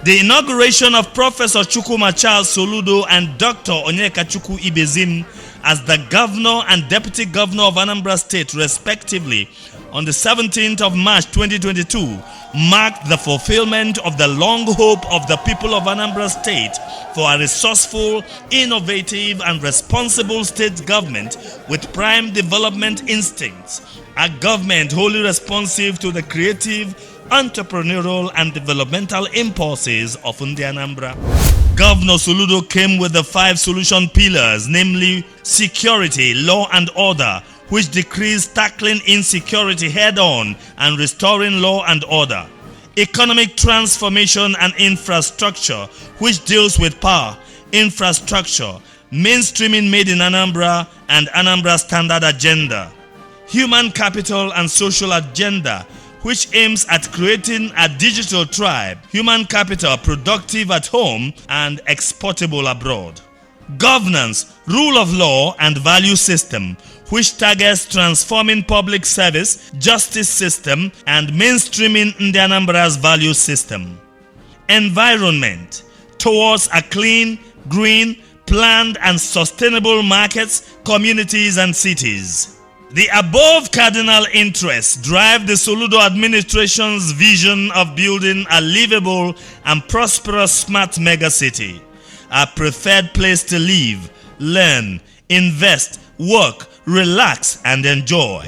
The inauguration of Professor Chukwuma Charles Soludo and Dr. Onyekachukwu Ibezim as the Governor and Deputy Governor of Anambra State, respectively, on the 17th of March 2022, marked the fulfillment of the long hope of the people of Anambra State for a resourceful, innovative, and responsible state government with prime development instincts, a government wholly responsive to the creative, entrepreneurial, and developmental impulses of Anambra. Governor Soludo came with the 5 solution pillars, namely security, law and order, which decrees tackling insecurity head-on and restoring law and order; economic transformation and infrastructure, which deals with power, infrastructure, mainstreaming made in Anambra and Anambra Standard Agenda; human capital and social agenda, which aims at creating a digital tribe, human capital productive at home and exportable abroad; governance, rule of law and value system, which targets transforming public service, justice system, and mainstreaming Anambra's value system; environment, towards a clean, green, planned, and sustainable markets, communities, and cities. The above cardinal interests drive the Soludo administration's vision of building a livable and prosperous smart megacity, a preferred place to live, learn, invest, work, relax, and enjoy.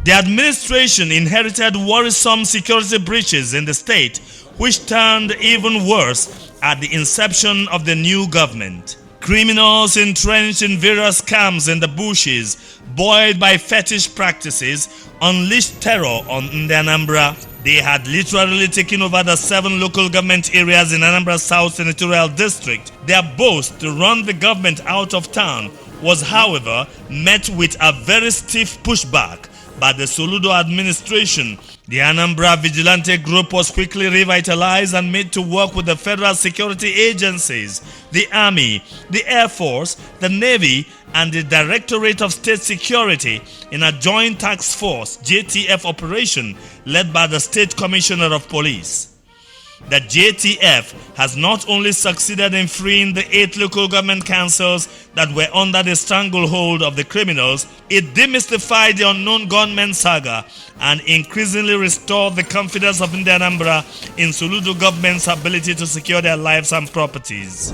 The administration inherited worrisome security breaches in the state, which turned even worse at the inception of the new government. Criminals entrenched in various camps in the bushes, buoyed by fetish practices, unleashed terror on Anambra. They had literally taken over the 7 local government areas in Anambra South Senatorial District. Their boast to run the government out of town was, however, met with a very stiff pushback by the Soludo administration. The Anambra Vigilante Group was quickly revitalized and made to work with the federal security agencies, the Army, the Air Force, the Navy, and the Directorate of State Security in a joint task force (JTF) operation led by the State Commissioner of Police. The JTF has not only succeeded in freeing the 8 local government councils that were under the stranglehold of the criminals, it demystified the unknown gunmen saga and increasingly restored the confidence of Anambra in Soludo government's ability to secure their lives and properties.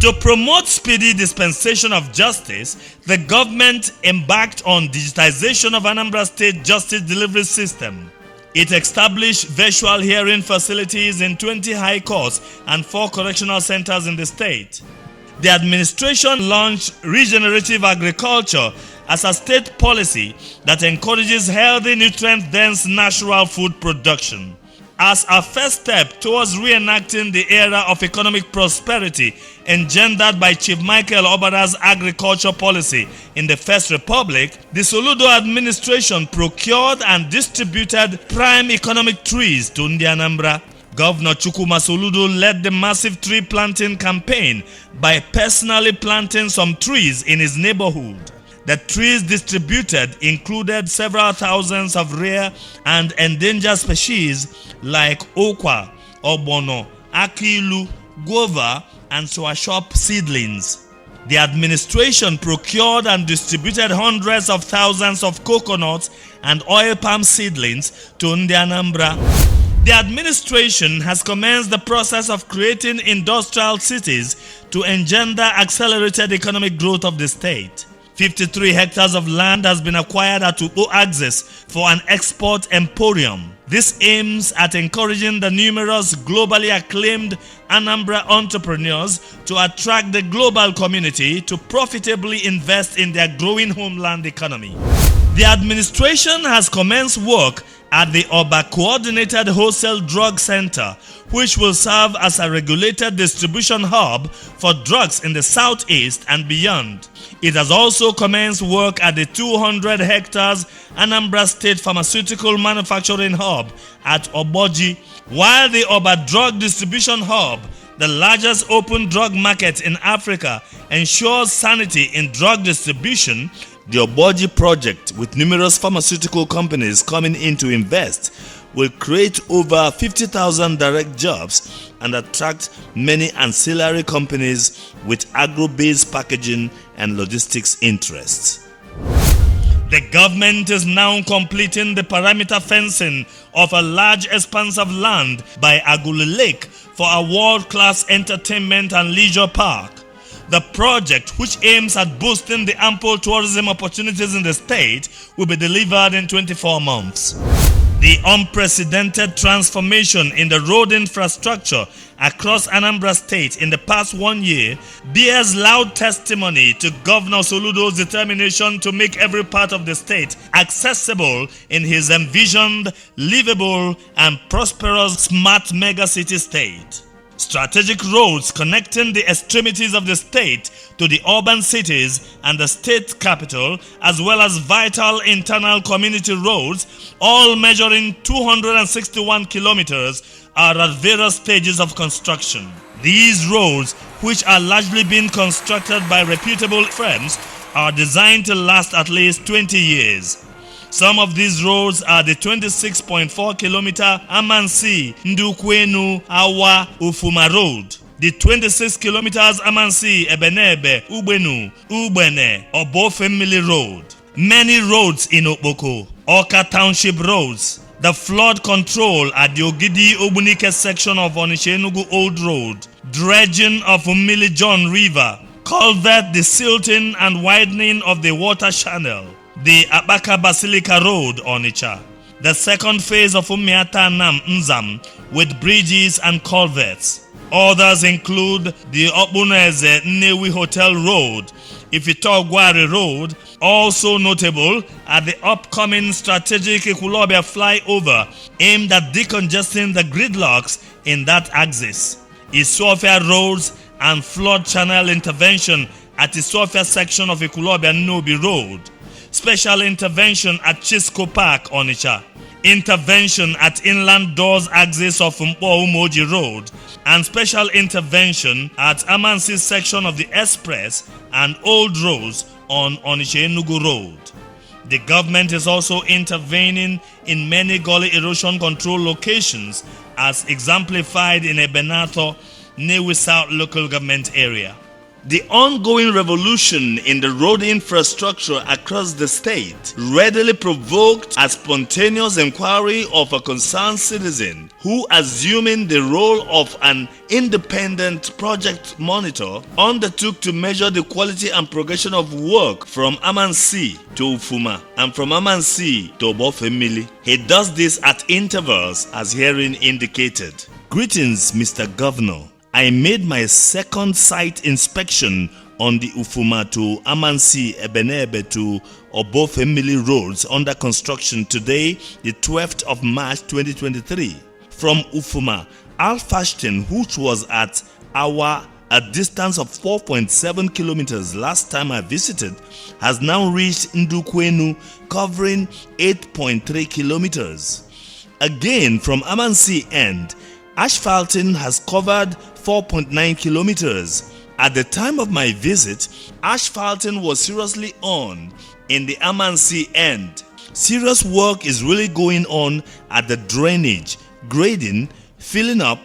To promote speedy dispensation of justice, the government embarked on digitization of Anambra State justice delivery system. It established virtual hearing facilities in 20 high courts and 4 correctional centers in the state. The administration launched regenerative agriculture as a state policy that encourages healthy, nutrient-dense natural food production. As a first step towards reenacting the era of economic prosperity engendered by Chief Michael Obada's agriculture policy in the First Republic, the Soludo administration procured and distributed prime economic trees to Anambra. Governor Chukwuma Soludo led the massive tree planting campaign by personally planting some trees in his neighborhood. The trees distributed included several thousands of rare and endangered species like okwa, ogbono, akilu, guava, and swashop seedlings. The administration procured and distributed hundreds of thousands of coconuts and oil palm seedlings to Anambra. The administration has commenced the process of creating industrial cities to engender accelerated economic growth of the state. 53 hectares of land has been acquired at Upo Access for an export emporium. This aims at encouraging the numerous globally acclaimed Anambra entrepreneurs to attract the global community to profitably invest in their growing homeland economy. The administration has commenced work at the Oba Coordinated Wholesale Drug Center, which will serve as a regulated distribution hub for drugs in the southeast and beyond. It has also commenced work at the 200 hectares Anambra State Pharmaceutical Manufacturing Hub at Oboji, while the Oba Drug Distribution Hub, the largest open drug market in Africa, ensures sanity in drug distribution. The Oboji project, with numerous pharmaceutical companies coming in to invest, will create over 50,000 direct jobs and attract many ancillary companies with agro-based packaging and logistics interests. The government is now completing the perimeter fencing of a large expanse of land by Agulu Lake for a world-class entertainment and leisure park. The project, which aims at boosting the ample tourism opportunities in the state, will be delivered in 24 months. The unprecedented transformation in the road infrastructure across Anambra State in the past 1 year bears loud testimony to Governor Soludo's determination to make every part of the state accessible in his envisioned, livable, and prosperous smart megacity state. Strategic roads connecting the extremities of the state to the urban cities and the state capital, as well as vital internal community roads, all measuring 261 kilometers, are at various stages of construction. These roads, which are largely being constructed by reputable firms, are designed to last at least 20 years. Some of these roads are the 26.4 kilometer Amansi Ndukwenu Awa Ufuma Road, the 26 kilometers Amansi Ebenebe Ubene Obofemili Road, many roads in Okpoko, Oka Township roads, the flood control at the Ogidi Obunike section of Onitsha-Enugu Old Road, dredging of Umili John River, culvert the silting and widening of the water channel, the Abaka Basilica Road, Onitsha, the second phase of Umiata Nam Nzam with bridges and culverts. Others include the Obuneze Nnewi Hotel Road, Ifitogwari Road, also notable at the upcoming strategic Ekulobia flyover aimed at decongesting the gridlocks in that axis, Isofia roads and flood channel intervention at Isofia section of Ekulobia Nobi Road, special intervention at Chisco Park, Onitsha, intervention at Inland Doors axis of Mpo Umoji Road, and special intervention at Amansi section of the Express and Old Roads on Onitsha-Enugu Road. The government is also intervening in many gully erosion control locations as exemplified in Ebenato, Nnewi South local government area. The ongoing revolution in the road infrastructure across the state readily provoked a spontaneous inquiry of a concerned citizen who, assuming the role of an independent project monitor, undertook to measure the quality and progression of work from Amansi to Ufuma and from Amansi to Obofemili. He does this at intervals as herein indicated. Greetings, Mr. Governor. I made my second site inspection on the Ufuma to Amansi Ebenebe to Obofemili roads under construction today, the 12th of March 2023. From Ufuma, Alfashton, which was at a distance of 4.7 kilometers last time I visited, has now reached Ndukwenu, covering 8.3 kilometers. Again, from Amansi end, asphalting has covered 4.9 kilometers. At the time of my visit, asphalting was seriously on in the Amansi end. Serious work is really going on at the drainage, grading, filling up,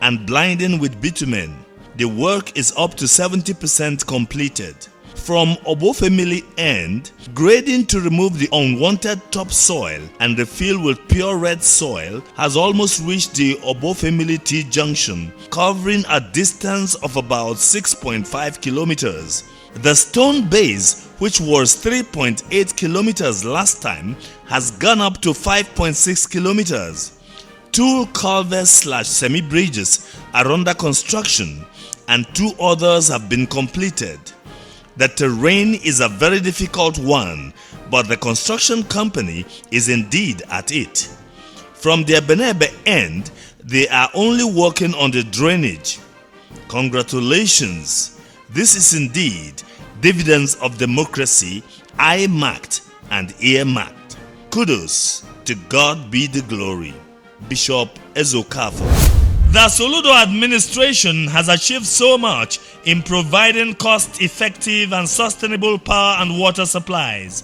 and blinding with bitumen. The work is up to 70% completed. From Obofemili end, grading to remove the unwanted topsoil and refill with pure red soil has almost reached the Obofemili T junction, covering a distance of about 6.5 kilometers. The stone base, which was 3.8 kilometers last time, has gone up to 5.6 kilometers. 2 culverts/semi-bridges are under construction and 2 others have been completed. The terrain is a very difficult one, but the construction company is indeed at it. From the Ebenebe end, they are only working on the drainage. Congratulations! This is indeed dividends of democracy, eye-marked and ear-marked. Kudos, to God be the glory. Bishop Ezokafo. The Soludo administration has achieved so much in providing cost-effective and sustainable power and water supplies.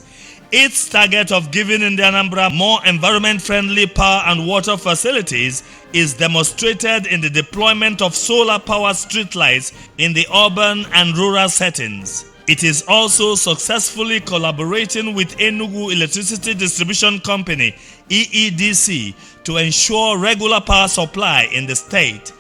Its target of giving in the Anambra more environment-friendly power and water facilities is demonstrated in the deployment of solar-powered streetlights in the urban and rural settings. It is also successfully collaborating with Enugu Electricity Distribution Company (EEDC) to ensure regular power supply in the state.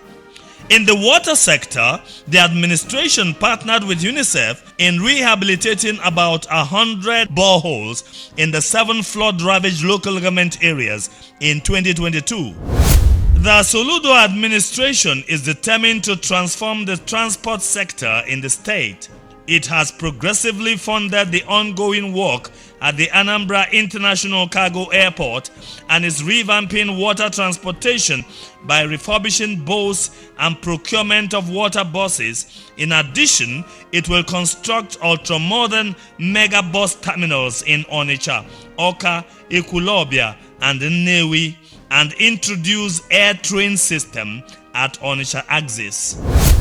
In the water sector, the administration partnered with UNICEF in rehabilitating about 100 boreholes in the 7 flood-ravaged local government areas in 2022. The Soludo administration is determined to transform the transport sector in the state. It has progressively funded the ongoing work at the Anambra International Cargo Airport and is revamping water transportation by refurbishing boats and procurement of water buses. In addition, it will construct ultra-modern mega bus terminals in Onitsha, Awka, Ekulobia, and Nnewi, and introduce air train system at Onitsha axis.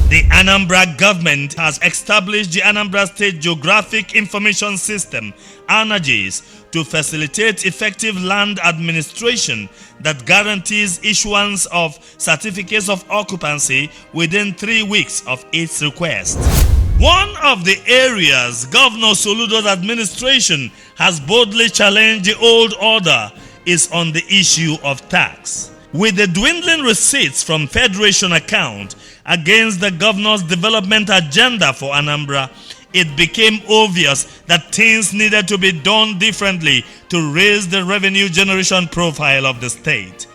The Anambra government has established the Anambra State Geographic Information System (ANAGIS) to facilitate effective land administration that guarantees issuance of certificates of occupancy within 3 weeks of its request. One of the areas Governor Soludo's administration has boldly challenged the old order is on the issue of tax. With the dwindling receipts from Federation account against the governor's development agenda for Anambra, it became obvious that things needed to be done differently to raise the revenue generation profile of the state.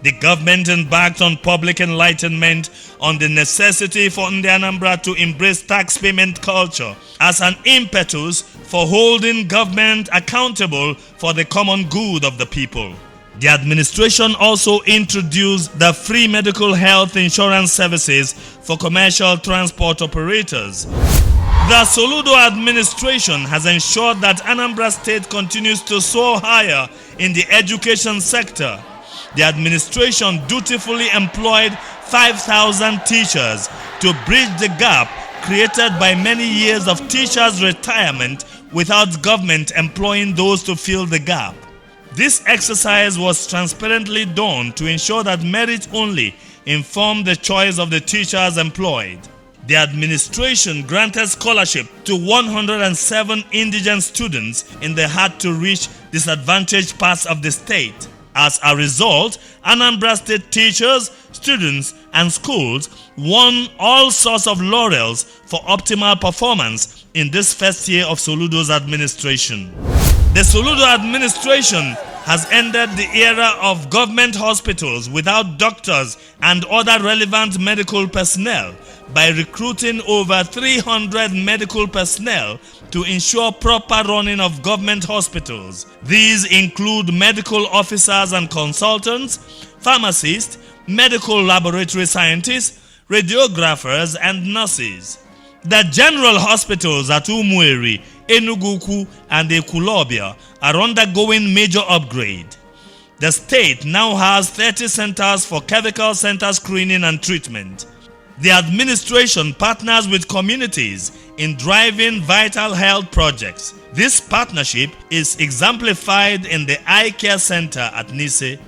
The government embarked on public enlightenment on the necessity for Anambra to embrace tax payment culture as an impetus for holding government accountable for the common good of the people. The administration also introduced the free medical health insurance services for commercial transport operators. The Soludo administration has ensured that Anambra State continues to soar higher in the education sector. The administration dutifully employed 5,000 teachers to bridge the gap created by many years of teachers' retirement without government employing those to fill the gap. This exercise was transparently done to ensure that merit only informed the choice of the teachers employed. The administration granted scholarship to 107 indigent students in the hard-to-reach, disadvantaged parts of the state. As a result, Anambra State teachers, students, and schools won all sorts of laurels for optimal performance in this first year of Soludo's administration. The Soludo administration has ended the era of government hospitals without doctors and other relevant medical personnel by recruiting over 300 medical personnel to ensure proper running of government hospitals. These include medical officers and consultants, pharmacists, medical laboratory scientists, radiographers, and nurses. The general hospitals at Umueri, Enugu, and Ekulobia are undergoing major upgrade. The state now has 30 centers for cervical center screening and treatment. The administration partners with communities in driving vital health projects. This partnership is exemplified in the Eye Care Center at Nise.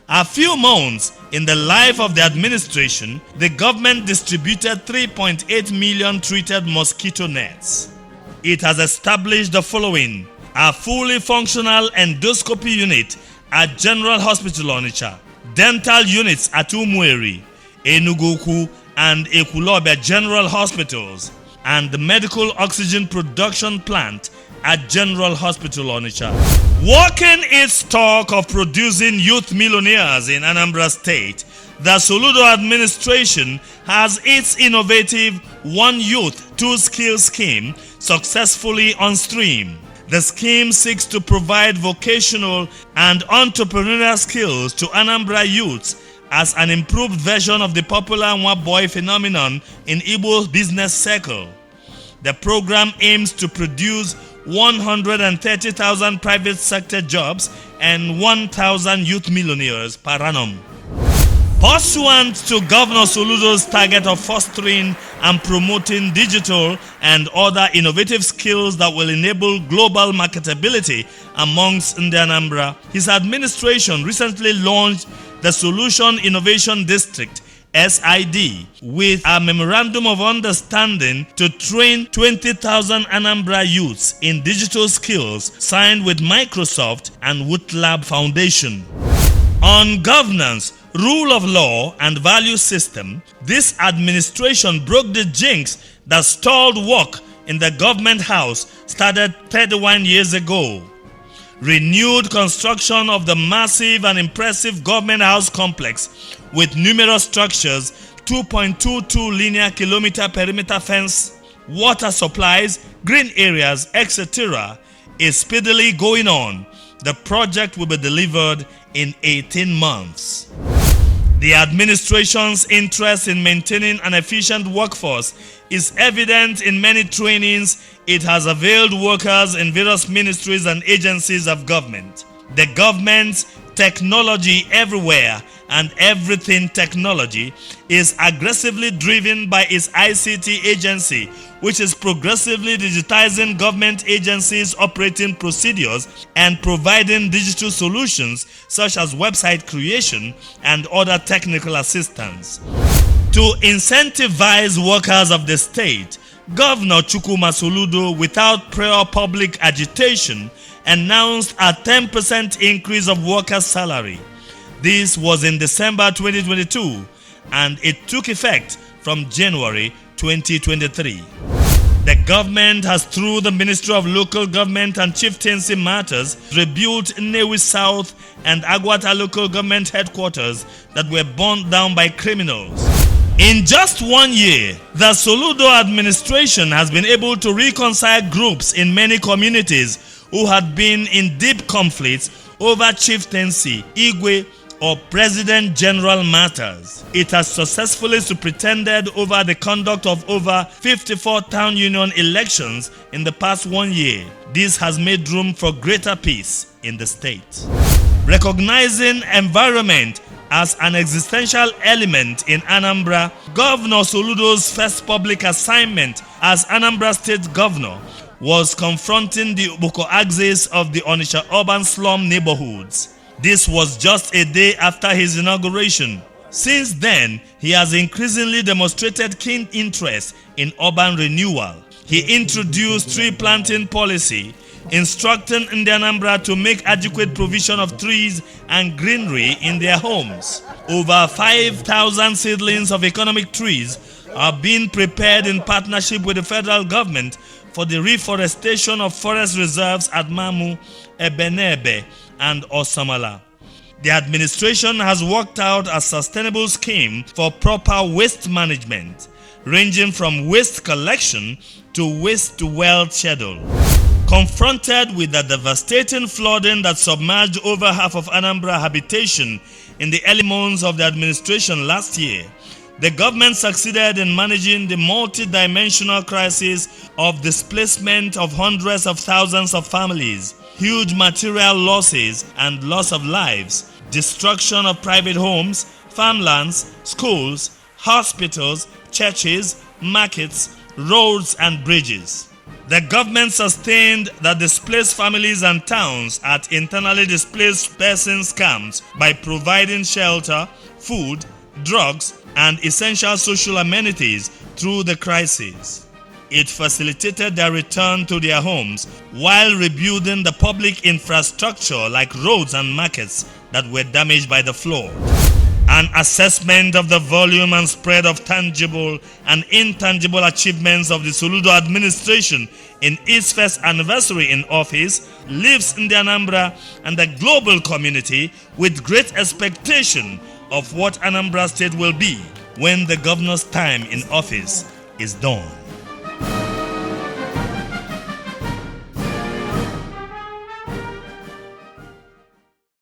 A few months in the life of the administration, the government distributed 3.8 million treated mosquito nets. It has established the following: a fully functional endoscopy unit at General Hospital Onitsha, dental units at Umueri, Enugu, and Ekulobia General Hospitals, and the medical oxygen production plant at General Hospital Onitsha. Working its talk of producing youth millionaires in Anambra State, the Soludo administration has its innovative One Youth, Two Skills scheme successfully on stream. The scheme seeks to provide vocational and entrepreneurial skills to Anambra youths as an improved version of the popular Nwa Boy phenomenon in Igbo business circle. The program aims to produce 130,000 private sector jobs and 1,000 youth millionaires per annum. Pursuant to Governor Soludo's target of fostering and promoting digital and other innovative skills that will enable global marketability amongst Anambra, his administration recently launched the Solution Innovation District SID with a memorandum of understanding to train 20,000 Anambra youths in digital skills signed with Microsoft and Wood Lab Foundation. On governance, rule of law and value system, this administration broke the jinx that stalled work in the government house started 31 years ago. Renewed construction of the massive and impressive government house complex with numerous structures, 2.22 linear kilometer perimeter fence, water supplies, green areas, etc. is speedily going on. The project will be delivered in 18 months. The administration's interest in maintaining an efficient workforce is evident in many trainings it has availed workers in various ministries and agencies of government. The government's technology everywhere and everything technology is aggressively driven by its ICT agency, which is progressively digitizing government agencies' operating procedures and providing digital solutions such as website creation and other technical assistance. To incentivize workers of the state, Governor Chukwuma Soludo, without prior public agitation, announced a 10% increase of workers' salary. This was in December 2022 and it took effect from January 2023. The government has, through the Ministry of Local Government and Chieftaincy Matters, rebuilt Nnewi South and Agwata local government headquarters that were burnt down by criminals. In just 1 year, the Soludo administration has been able to reconcile groups in many communities who had been in deep conflicts over chieftaincy, Igwe, or President General matters. It has successfully superintended over the conduct of over 54 town union elections in the past 1 year. This has made room for greater peace in the state. Recognizing environment as an existential element in Anambra, Governor Soludo's first public assignment as Anambra State Governor was confronting the Uboko axis of the Onitsha urban slum neighborhoods. This was just a day after his inauguration. Since then, he has increasingly demonstrated keen interest in urban renewal. He introduced tree planting policy, instructing Anambra to make adequate provision of trees and greenery in their homes. Over 5,000 seedlings of economic trees are being prepared in partnership with the federal government for the reforestation of forest reserves at Mamu, Ebenebe, and Osamala. The administration has worked out a sustainable scheme for proper waste management, ranging from waste collection to waste to wealth schedule. Confronted with the devastating flooding that submerged over half of Anambra habitation in the early months of the administration last year, the government succeeded in managing the multi-dimensional crisis of displacement of hundreds of thousands of families, huge material losses and loss of lives, destruction of private homes, farmlands, schools, hospitals, churches, markets, roads and bridges. The government sustained the displaced families and towns at internally displaced persons camps by providing shelter, food, drugs, and essential social amenities through the crisis. It facilitated their return to their homes while rebuilding the public infrastructure like roads and markets that were damaged by the flood. An assessment of the volume and spread of tangible and intangible achievements of the Soludo administration in its first anniversary in office leaves Anambra and the global community with great expectation of what Anambra State will be when the governor's time in office is done.